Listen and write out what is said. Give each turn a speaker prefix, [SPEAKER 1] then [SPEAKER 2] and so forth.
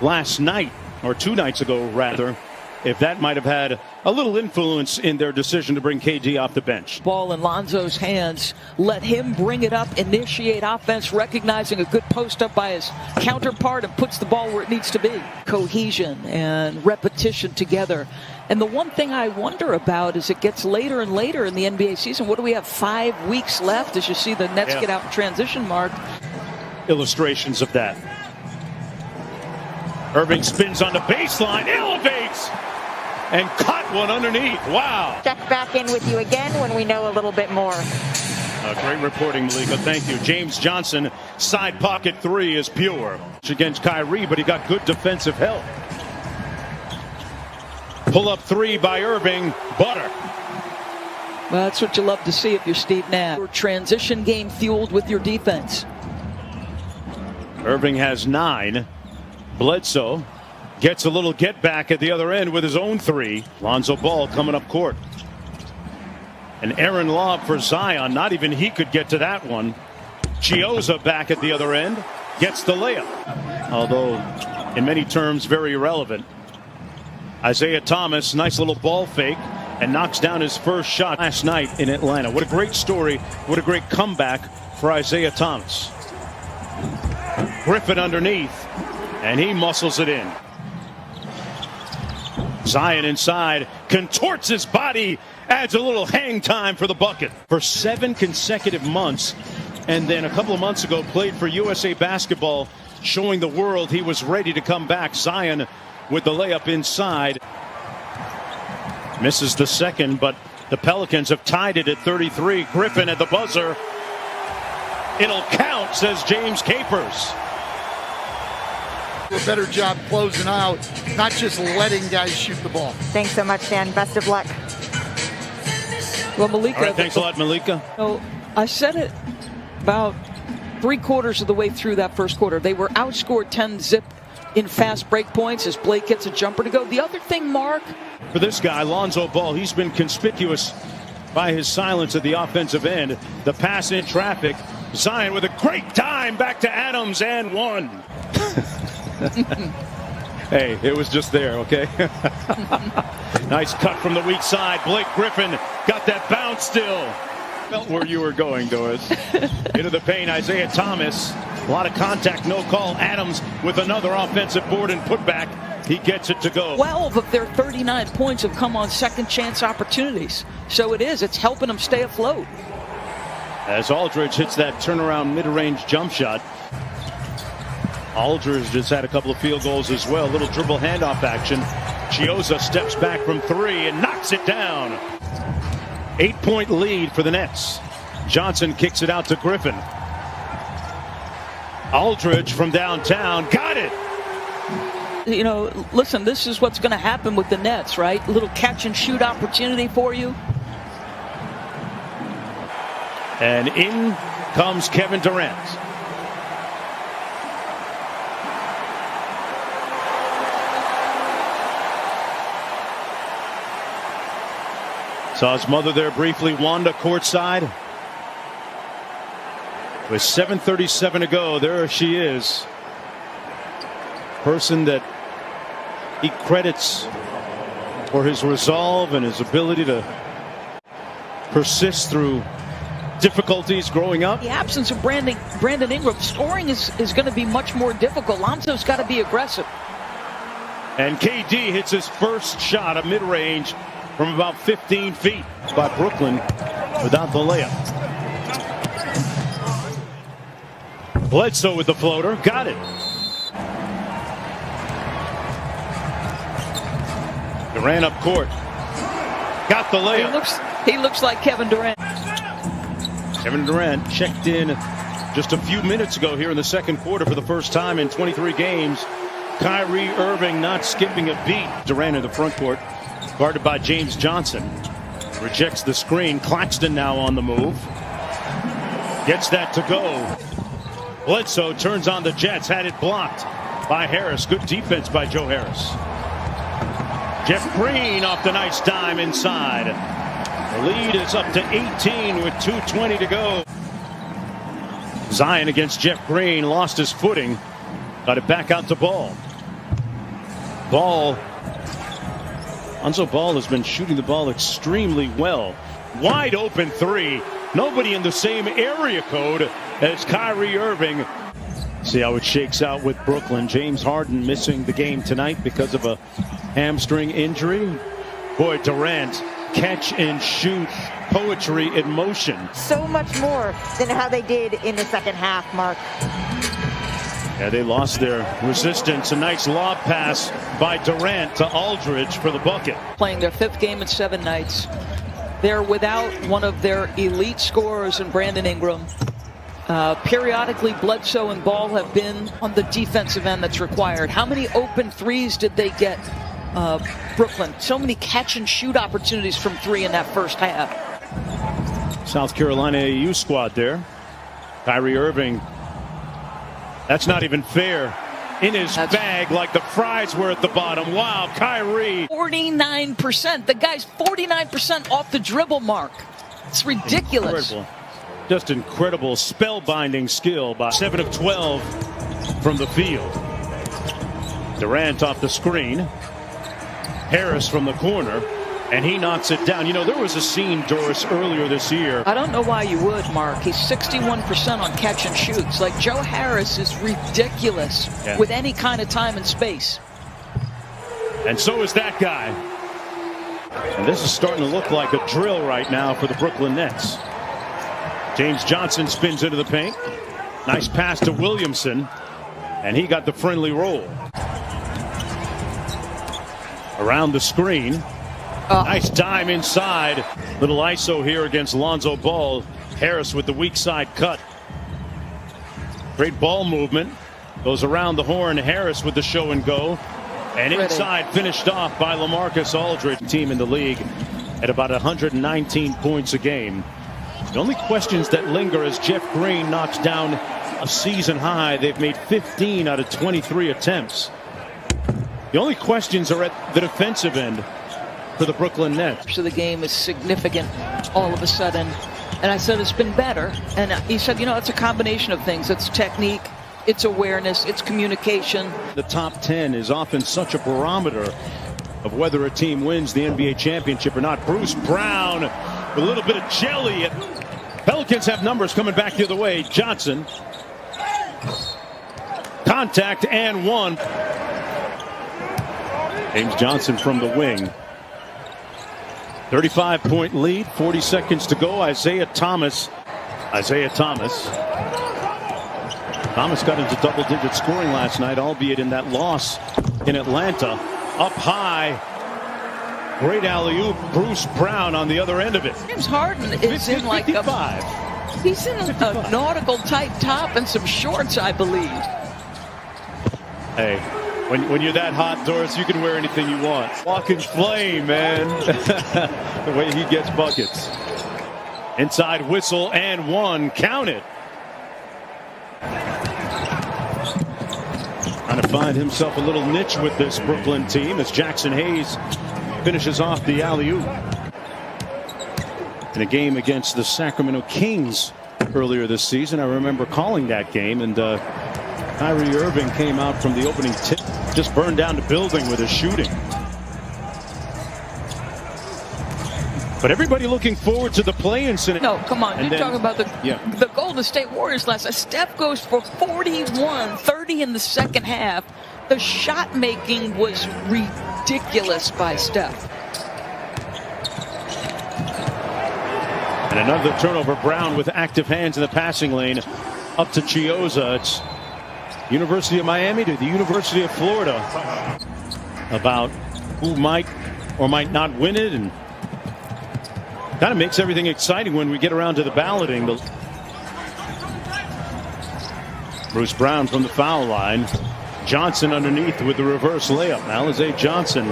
[SPEAKER 1] last night, or 2 nights ago rather, if that might have had a little influence in their decision to bring KD off the bench.
[SPEAKER 2] Ball in Lonzo's hands. Let him bring it up, initiate offense, recognizing a good post up by his counterpart, and puts the ball where it needs to be. Cohesion and repetition together. And the one thing I wonder about is it gets later and later in the NBA season. What do we have, 5 weeks left as you see the Nets get out in transition mark?
[SPEAKER 1] Illustrations of that. Irving spins on the baseline, elevates, and caught one underneath. Wow.
[SPEAKER 3] Check back in with you again when we know a little bit more.
[SPEAKER 1] Great reporting, Malika. Thank you. James Johnson, side pocket three is pure. Against Kyrie, but he got good defensive help. Pull up three by Irving. Butter.
[SPEAKER 2] Well, that's what you love to see if you're Steve Nash. Your transition game fueled with your defense.
[SPEAKER 1] Irving has 9. Bledsoe gets a little get back at the other end with his own 3. Lonzo Ball coming up court. An errant lob for Zion. Not even he could get to that one. Chioza back at the other end. Gets the layup. Although in many terms very irrelevant. Isaiah Thomas, nice little ball fake, and knocks down his first shot last night in Atlanta. What a great story. What a great comeback for Isaiah Thomas. Griffin underneath, and he muscles it in. Zion inside, contorts his body, adds a little hang time for the bucket. For 7 consecutive months, and then a couple of months ago played for USA Basketball, showing the world he was ready to come back. Zion with the layup inside. Misses the second, but the Pelicans have tied it at 33. Griffin at the buzzer. It'll count, says James Capers.
[SPEAKER 4] A better job closing out, not just letting guys shoot the ball.
[SPEAKER 3] Thanks so much, Dan. Best of luck.
[SPEAKER 2] Well, Malika.
[SPEAKER 1] All right, thanks a lot, Malika.
[SPEAKER 2] So I said it about 3/4 of the way through that first quarter. They were outscored 10-zip in fast break points as Blake gets a jumper to go. The other thing, Mark.
[SPEAKER 1] For this guy, Lonzo Ball, he's been conspicuous by his silence at the offensive end. The pass in traffic. Zion with a great dime back to Adams and one. Hey, it was just there, okay? Nice cut from the weak side. Blake Griffin got that bounce still. Felt where you were going, Doris. Into the paint, Isaiah Thomas. A lot of contact, no call. Adams with another offensive board and putback. He gets it to go.
[SPEAKER 2] 12 of their 39 points have come on second chance opportunities. So it's helping them stay afloat.
[SPEAKER 1] As Aldridge hits that turnaround mid-range jump shot. Aldridge just had a couple of field goals as well. Little dribble handoff action. Chioza steps back from 3 and knocks it down. 8-point lead for the Nets. Johnson kicks it out to Griffin. Aldridge from downtown. Got it.
[SPEAKER 2] You know, listen, this is what's going to happen with the Nets, right? A little catch and shoot opportunity for you.
[SPEAKER 1] And in comes Kevin Durant. Saw his mother there briefly, Wanda courtside. With 7:37 to go, there she is. Person that he credits for his resolve and his ability to persist through difficulties growing up.
[SPEAKER 2] The absence of Brandon Ingram, scoring is going to be much more difficult. Lonzo's got to be aggressive.
[SPEAKER 1] And KD hits his first shot of mid-range from about 15 feet by Brooklyn without the layup. Bledsoe with the floater. Got it. Durant up court. Got the layup.
[SPEAKER 2] He looks like Kevin Durant.
[SPEAKER 1] Kevin Durant checked in just a few minutes ago here in the second quarter for the first time in 23 games. Kyrie Irving not skipping a beat. Durant in the front court, guarded by James Johnson. Rejects the screen. Claxton now on the move. Gets that to go. Bledsoe turns on the Jets. Had it blocked by Harris. Good defense by Joe Harris. Jeff Green off the nice dime inside. The lead is up to 18 with 2:20 to go. Zion against Jeff Green. Lost his footing. Got it back out to Ball. Ball. Lonzo Ball has been shooting the ball extremely well. Wide open three. Nobody in the same area code as Kyrie Irving. See how it shakes out with Brooklyn. James Harden missing the game tonight because of a hamstring injury. Boy, Durant, catch and shoot, poetry in motion.
[SPEAKER 3] So much more than how they did in the second half, Mark.
[SPEAKER 1] Yeah, they lost their resistance. A nice lob pass by Durant to Aldridge for the bucket.
[SPEAKER 2] Playing their 5th game in 7 nights. They're without one of their elite scorers in Brandon Ingram. Periodically, Bledsoe and Ball have been on the defensive end that's required. How many open threes did they get, Brooklyn? So many catch and shoot opportunities from 3 in that first half.
[SPEAKER 1] South Carolina AU squad there. Kyrie Irving. That's not even fair. In his bag like the fries were at the bottom. Wow, Kyrie.
[SPEAKER 2] 49%. The guy's 49% off the dribble mark. It's ridiculous.
[SPEAKER 1] Incredible. Just incredible spellbinding skill by 7 of 12 from the field. Durant off the screen. Harris from the corner. And he knocks it down. You know, there was a scene, Doris, earlier this year.
[SPEAKER 2] I don't know why you would, Mark. He's 61% on catch and shoots. Like, Joe Harris is ridiculous with any kind of time and space.
[SPEAKER 1] And so is that guy. And this is starting to look like a drill right now for the Brooklyn Nets. James Johnson spins into the paint. Nice pass to Williamson. And he got the friendly roll. Around the screen. Nice dime inside. Little ISO here against Lonzo Ball. Harris with the weak side cut. Great ball movement. Goes around the horn. Harris with the show and go. And inside, finished off by LaMarcus Aldridge. Team in the league at about 119 points a game. The only questions that linger as Jeff Green knocks down a season high. They've made 15 out of 23 attempts. The only questions are at the defensive end for the Brooklyn Nets.
[SPEAKER 2] So the game is significant all of a sudden. And I said it's been better. And he said, you know, it's a combination of things. It's technique, it's awareness, it's communication.
[SPEAKER 1] The top 10 is often such a barometer of whether a team wins the NBA championship or not. Bruce Brown with a little bit of jelly. Pelicans have numbers coming back the other way. Johnson. Contact and one. James Johnson from the wing. 35-point lead, 40 seconds to go. Isaiah Thomas. Thomas got into double-digit scoring last night, albeit in that loss in Atlanta. Up high. Great alley-oop. Bruce Brown on the other end of it.
[SPEAKER 2] James Harden is in like
[SPEAKER 1] 55.
[SPEAKER 2] He's in a nautical tight top and some shorts, I believe.
[SPEAKER 1] Hey. When you're that hot, Doris, you can wear anything you want. Walking flame, man. The way he gets buckets. Inside whistle and one. Count it. Trying to find himself a little niche with this Brooklyn team as Jackson Hayes finishes off the alley-oop. In a game against the Sacramento Kings earlier this season, I remember calling that game, and Kyrie Irving came out from the opening tip, just burned down the building with his shooting. But everybody looking forward to the play-in scenario.
[SPEAKER 2] No, come on. You're talking about the Golden State Warriors last night. Steph goes for 41, 30 in the second half. The shot making was ridiculous by Steph.
[SPEAKER 1] And another turnover. Brown with active hands in the passing lane up to Chiozza. It's University of Miami to the University of Florida about who might or might not win it, and kind of makes everything exciting when we get around to the balloting. Bruce Brown from the foul line. Johnson underneath with the reverse layup. Alize Johnson